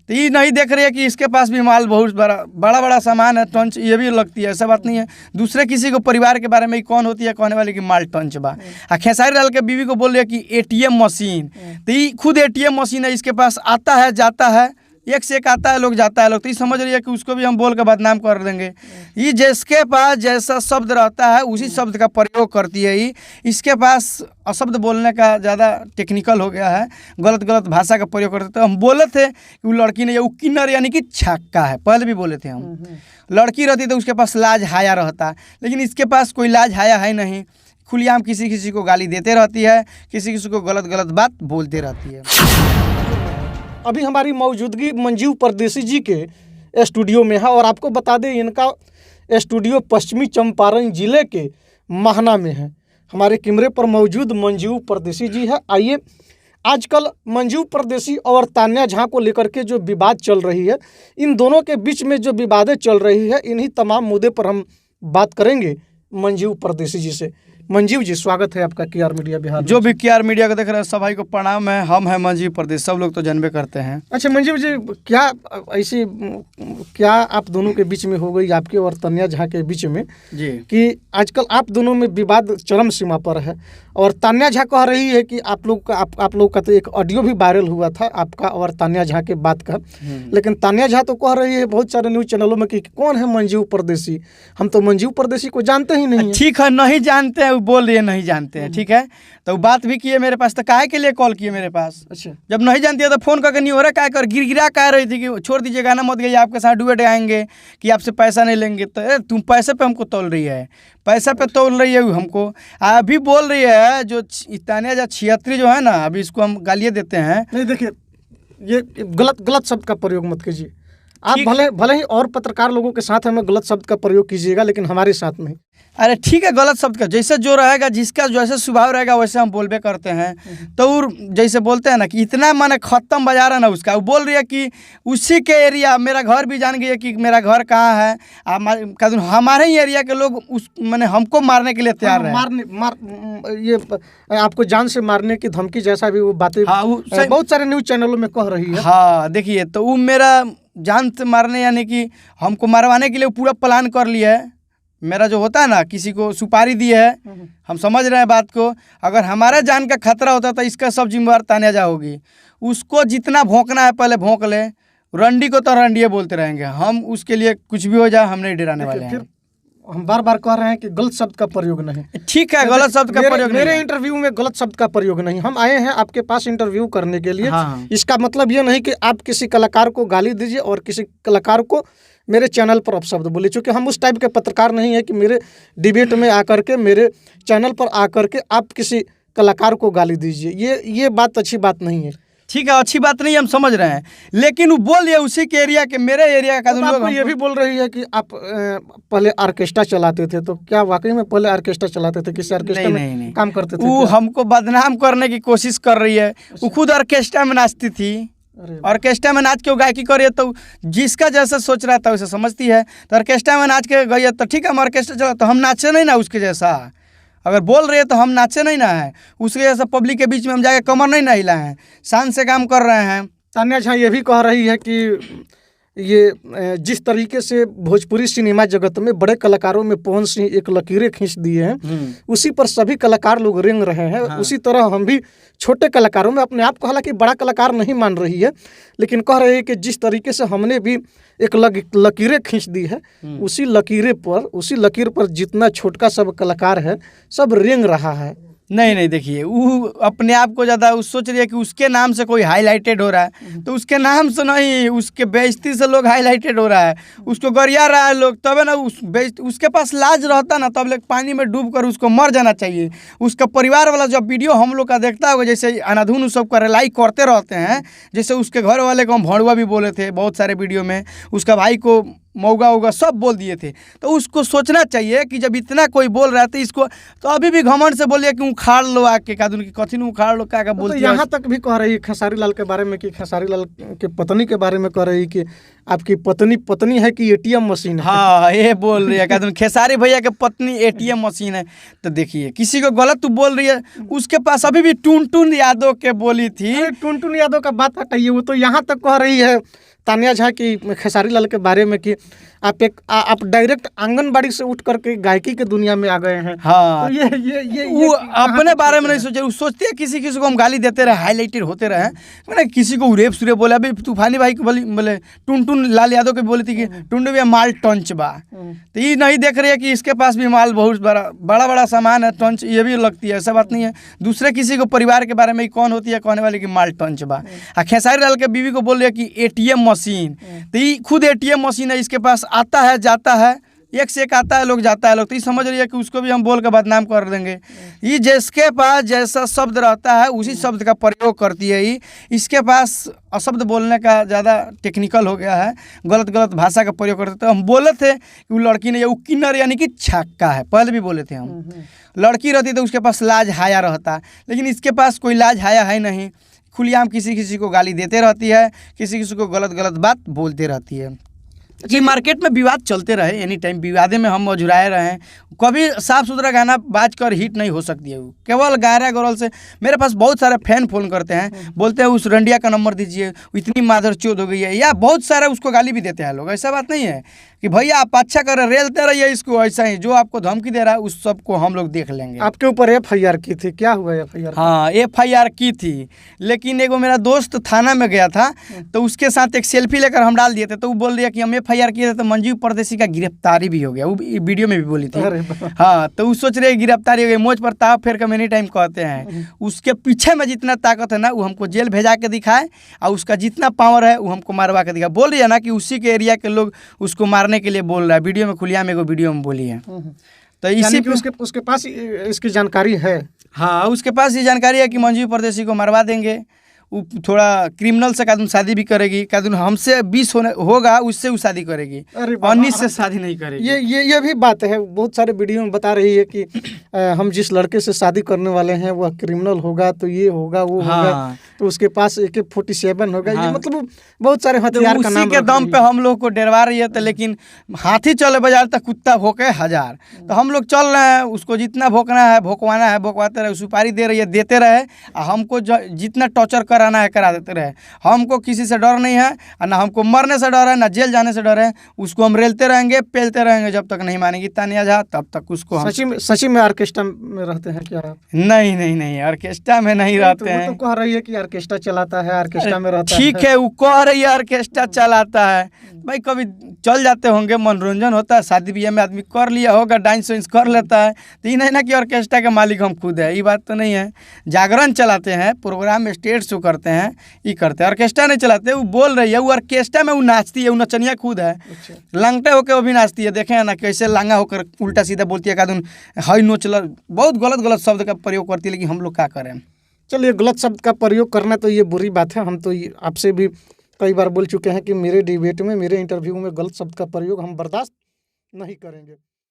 तो ये नहीं देख रही है कि इसके पास भी माल बहुत बड़ा सामान है, टंच ये भी लगती है। ऐसा बात नहीं है, दूसरे किसी को परिवार के बारे में कौन होती है कहने वाले कि माल टंच बा। खेसारी लाल के बीवी को बोल रही है कि ATM मशीन, तो ये खुद ATM मशीन है, इसके पास आता है जाता है, एक से एक आता है लोग जाता है लोग, तो ये समझ रही है कि उसको भी हम बोल कर बदनाम कर देंगे। ये जिसके पास जैसा शब्द रहता है उसी शब्द का प्रयोग करती है। ये इसके पास अशब्द बोलने का ज़्यादा टेक्निकल हो गया है, गलत भाषा का प्रयोग करते। तो हम बोले थे कि वो लड़की नहीं है, वो किन्नर यानी कि छक्का है, पहले भी बोले थे हम। लड़की रहती तो उसके पास लाज हाया रहता, लेकिन इसके पास कोई लाज हाया है नहीं, खुलेआम किसी को गाली देते रहती है, किसी को गलत बात बोलते रहती है। अभी हमारी मौजूदगी मंजीव परदेसी जी के स्टूडियो में है, और आपको बता दें इनका स्टूडियो पश्चिमी चंपारण जिले के महना में है। हमारे कैमरे पर मौजूद मंजीव परदेसी जी है। आइए, आजकल मंजीव परदेसी और तान्या झा को लेकर के जो विवाद चल रही है, इन दोनों के बीच में जो विवादें चल रही है, इन्हीं तमाम मुद्दे पर हम बात करेंगे मंजीव परदेसी जी से। मंजीव जी, स्वागत है आपका KR मीडिया बिहार। जो भी KR मीडिया को देख रहे हैं सब भाई को प्रणाम है। हम हैं मंजीव परदेसी, सब लोग तो जानबे करते हैं। अच्छा मंजीव जी, क्या आप दोनों के बीच में हो गई, आपके और तान्या झा के बीच में जी, कि आजकल आप दोनों में विवाद चरम सीमा पर है, और तान्या झा कह रही है कि आप लोग का तो एक ऑडियो भी वायरल हुआ था आपका और तान्या झा के बात का, लेकिन तान्या झा तो कह रही है बहुत सारे न्यूज़ चैनलों में कि कौन है मंजीव परदेसी, हम तो मंजीव परदेसी को जानते ही नहीं। ठीक है, नहीं जानते हैं, बोल रही है नहीं जानते हैं, ठीक है, तो बात भी किए मेरे पास, तो काहे के लिए कॉल किए मेरे पास? अच्छा, जब जब नहीं जानती है तो फोन करके नहीं हो रहा, क्या कर गिरा कह रही थी कि छोड़ दीजिए गाना मत गाइए, आपके साथ डुएट गाएंगे कि आपसे पैसा नहीं लेंगे। तो तुम पैसे पे हमको तोल रही है, पैसा पे तोल रही है हमको। अभी बोल रही है जो तान्या झा 76 जो है ना, अभी इसको हम गालियाँ देते हैं। नहीं देखिए, ये गलत शब्द का प्रयोग मत कीजिए। आप भले ही और पत्रकार लोगों के साथ हमें गलत शब्द का प्रयोग कीजिएगा, लेकिन हमारे साथ नहीं। अरे ठीक है, गलत शब्द का जैसे जो रहेगा, जिसका जैसे स्वभाव रहेगा वैसे हम बोलबे करते हैं। तो जैसे बोलते हैं ना कि इतना माने खत्म बाजार है ना उसका, वो बोल रही है कि उसी के एरिया, मेरा घर भी जान गई है कि मेरा घर कहाँ है, हमारे ही एरिया के लोग उस माने हमको मारने के लिए तैयार है। ये आपको जान से मारने की धमकी जैसा भी वो बातें बहुत सारे न्यूज़ चैनलों में कह रही है। हाँ देखिए, तो वो मेरा जान से मारने यानी कि हमको मारवाने के लिए पूरा प्लान कर लिया है। मेरा जो होता है ना, किसी को सुपारी दी है, हम समझ रहे हैं बात को। अगर हमारा जान का खतरा होता तो इसका सब जिम्मेवार तान्या झा होगी। उसको जितना भौंकना है पहले भौंक ले, रंडी को तो रंडिये बोलते रहेंगे हम, उसके लिए कुछ भी हो जाए हम नहीं डराने वाले हैं। हम बार कह रहे हैं कि गलत शब्द का प्रयोग नहीं। ठीक है, गलत शब्द का प्रयोग नहीं। मेरे इंटरव्यू में गलत शब्द का प्रयोग नहीं। हम आए हैं आपके पास इंटरव्यू करने के लिए। हाँ। इसका मतलब ये नहीं कि आप किसी कलाकार को गाली दीजिए और किसी कलाकार को मेरे चैनल पर अपशब्द बोले, चूँकि हम उस टाइप के पत्रकार नहीं है कि मेरे डिबेट में आकर के, मेरे चैनल पर आकर के आप किसी कलाकार को गाली दीजिए। ये बात अच्छी बात नहीं है। ठीक है, अच्छी बात नहीं, हम समझ रहे हैं, लेकिन वो बोल रही उसी के एरिया के, मेरे एरिया का। तो ये भी बोल रही है कि आप पहले ऑर्केस्ट्रा चलाते थे, तो क्या वाकई में पहले ऑर्केस्ट्रा चलाते थे? किसी ऑर्केस्ट्रा में काम करते थे? वो हमको बदनाम करने की कोशिश कर रही है। वो खुद ऑर्केस्ट्रा में नाचती थी, ऑर्केस्ट्रा में नाच के वो गायकी कर रही है, तो जिसका जैसा सोच रहा था वैसे समझती है। तो ऑर्केस्ट्रा में नाच के गई है तो ठीक है, हम ऑर्केस्ट्रा चला, तो हम नाचे नहीं ना उसके जैसा। अगर बोल रहे हैं तो हम नाचे नहीं ना है उसके जैसा, पब्लिक के बीच में हम जाके कमर नहीं ना हिलाए हैं, शान से काम कर रहे हैं। तान्या झा ये भी कह रही है कि ये जिस तरीके से भोजपुरी सिनेमा जगत में बड़े कलाकारों में पवन सिंह एक लकीरें खींच दिए हैं, उसी पर सभी कलाकार लोग रेंग रहे हैं। हाँ। उसी तरह हम भी छोटे कलाकारों में अपने आप को हालांकि बड़ा कलाकार नहीं मान रही है, लेकिन कह रही है कि जिस तरीके से हमने भी एक लकीरें खींच दी है, उसी लकीर पर जितना छोटा सब कलाकार है सब रेंग रहा है। नहीं देखिए, वो अपने आप को ज़्यादा सोच रही है कि उसके नाम से कोई हाईलाइटेड हो रहा है, तो उसके नाम से नहीं, उसके बेइज्जती से लोग हाईलाइटेड हो रहा है, उसको गरिया रहा है लोग, तब है ना उसके पास लाज रहता ना, तब लोग पानी में डूब कर उसको मर जाना चाहिए। उसका परिवार वाला जब वीडियो हम लोग का देखता होगा, जैसे अनाधुन सब का रिलाई करते रहते हैं, जैसे उसके घर वाले को हम भड़ुआ भी बोले थे बहुत सारे वीडियो में, उसका भाई को मौगा उगा सब बोल दिए थे। तो उसको सोचना चाहिए कि जब इतना कोई बोल रहा है तो इसको तो अभी भी घमंड से बोलिए कि उखाड़ लो आके कादून की कथी न उखाड़ लो क्या तो बोलती है। यहाँ तक भी कह रही है खेसारी लाल के बारे में कि खेसारी लाल के पत्नी के बारे में कह रही कि आपकी पत्नी है कि एटीएम मशीन है। हाँ ये बोल रही है कादून खेसारी भैया के पत्नी एटीएम मशीन है। तो देखिए किसी को गलत तू बोल रही है, उसके पास अभी भी टुनटुन यादव के बोली थी। अरे टुनटुन यादव का बात हटाइए, वो तो यहाँ तक कह रही है तानिया झा की खेसारी लाल के बारे में कि आप डायरेक्ट आंगनबाड़ी से उठ करके गायकी के दुनिया में आ गए हैं। हाँ तो ये वो अपने बारे में नहीं सोचे, वो सोचते हैं किसी किसी को हम गाली देते रहे, हाईलाइटेड होते रहे, मैंने किसी को उरेप सुरेप बोला। अभी तूफानी भाई को बोले टुनटुन लाल यादव को बोली थी कि टुंडू भैया माल टंच बा। तो ये नहीं देख रही है कि इसके पास भी माल बहुत बड़ा बड़ा सामान है, टंच ये भी लगती है, ऐसा बात नहीं है। दूसरे किसी को परिवार के बारे में कौन होती है कहने वाली कि माल टंच बा। खेसारी लाल के बीवी को बोल रही है कि एटीएम मशीन, तो ये खुद एटीएम मशीन है, इसके पास आता है जाता है, एक से एक आता है लोग जाता है लोग। तो ये समझ रही है कि उसको भी हम बोल कर बदनाम कर देंगे। ये जिसके पास जैसा शब्द रहता है उसी शब्द का प्रयोग करती है। ये इसके पास अशब्द बोलने का ज़्यादा टेक्निकल हो गया है, गलत गलत भाषा का प्रयोग करते। तो हम बोले थे कि वो लड़की नहीं है, वो किन्नर यानी कि छक्का है, पहले भी बोले थे हम। लड़की रहती तो उसके पास लाज हाया रहता, लेकिन इसके पास कोई लाज हाया है नहीं, खुलेआम किसी किसी को गाली देते रहती है, किसी किसी को गलत गलत बात बोलते रहती है। जी मार्केट में विवाद चलते रहे, एनी टाइम विवादे में हम मौजुराए रहे हैं। कभी साफ सुथरा गाना बाज कर हिट नहीं हो सकती है। वो केवल गायरा गौरल से मेरे पास बहुत सारे फैन फोन करते हैं, बोलते हैं उस रंडिया का नंबर दीजिए, इतनी मादरचोद हो गई है, या बहुत सारे उसको गाली भी देते हैं लोग। ऐसा बात नहीं है कि भैया आप अच्छा कर रहे, रेलते रहिए इसको, ऐसा ही जो आपको धमकी दे रहा है उस सब को हम लोग देख लेंगे। आपके ऊपर FIR की थी, क्या हुआ FIR? हाँ FIR की थी, लेकिन एगो मेरा दोस्त थाना में गया था तो उसके साथ एक सेल्फी लेकर हम डाल दिए थे, तो वो बोल दिया कि हम FIR किए थे, तो मंजू परदेसी का गिरफ्तारी भी हो गया। वो वीडियो में भी बोली थी। हाँ तो वो सोच रहे गिरफ्तारी हो गई, मोज पर ताव फेर कर एनी टाइम कहते हैं। उसके पीछे में जितना ताकत है ना वो हमको जेल भेजा के दिखाए, और उसका जितना पावर है वो हमको मारवा के दिखाए। बोल रही है ना कि उसी के एरिया के लोग उसको मारने के लिए बोल रहा है, वीडियो में खुलियाम एगो वीडियो में बोली है। तो इसी कि उसके पास इसकी जानकारी है। हाँ उसके पास ये जानकारी है कि मंजू परदेसी को मरवा देंगे। वो थोड़ा क्रिमिनल से कादून शादी भी करेगी, कादून हमसे 20 होगा उससे वो शादी करेगी, 19 से शादी नहीं करेगी। ये भी बात है, बहुत सारे वीडियो में बता रही है कि हम जिस लड़के से शादी करने वाले हैं वह क्रिमिनल होगा, तो ये होगा वो होगा, तो उसके पास AK-47 होगा। ये मतलब बहुत सारे हथियार का नाम के दम पे हम लोग को डरवा रही है। तो लेकिन हाथी चले बाजार तक कुत्ता भोंके हजार, तो हम लोग चल रहे हैं, उसको जितना भोंकना है भोंकवाना है भोंकवाते रहे, सुपारी दे रही है देते रहे, हमको जितना टॉर्चर कराना है करा देते रहे। हमको किसी से डर नहीं है, और ना हमको मरने से डर है, ना जेल जाने से डर है। उसको हम रेलते रहेंगे पेलते रहेंगे जब तक नहीं मानेगी तानिया झा, तब तक उसको हम सची में ऑर्केस्ट्रा में रहते हैं क्या? नहीं ऑर्केस्ट्रा में नहीं रहते हैं। तो कह रही है कि ऑर्केस्ट्रा चलाता है, ऑर्केस्ट्रा में रहता है। ठीक है वो कह रही है ऑर्केस्ट्रा चलाता है, भाई कभी चल जाते होंगे, मनोरंजन होता है, शादी ब्याह में आदमी कर लिया होगा, डांस वांस कर लेता है। तो ये नहीं ना कि ऑर्केस्ट्रा के मालिक हम खुद है, ये बात तो नहीं है। जागरण चलाते हैं, प्रोग्राम में स्टेज शो करते हैं, ये करते हैं, ऑर्केस्ट्रा नहीं चलाते। वो बोल रही है वो ऑर्केस्ट्रा में वो नाचती है, वो नचनिया खुद है। लंगटे होकर वो भी नाचती है, देखे ना कैसे लांगा होकर उल्टा सीधा बोलती है, कादून हाई नोचल, बहुत गलत गलत शब्द का प्रयोग करती है। लेकिन हम लोग क्या करें? चलिए गलत शब्द का प्रयोग करना तो ये बुरी बात है। हम तो आपसे भी कई बार बोल चुके हैं कि मेरे डिबेट में, मेरे इंटरव्यू में गलत शब्द का प्रयोग हम बर्दाश्त नहीं करेंगे।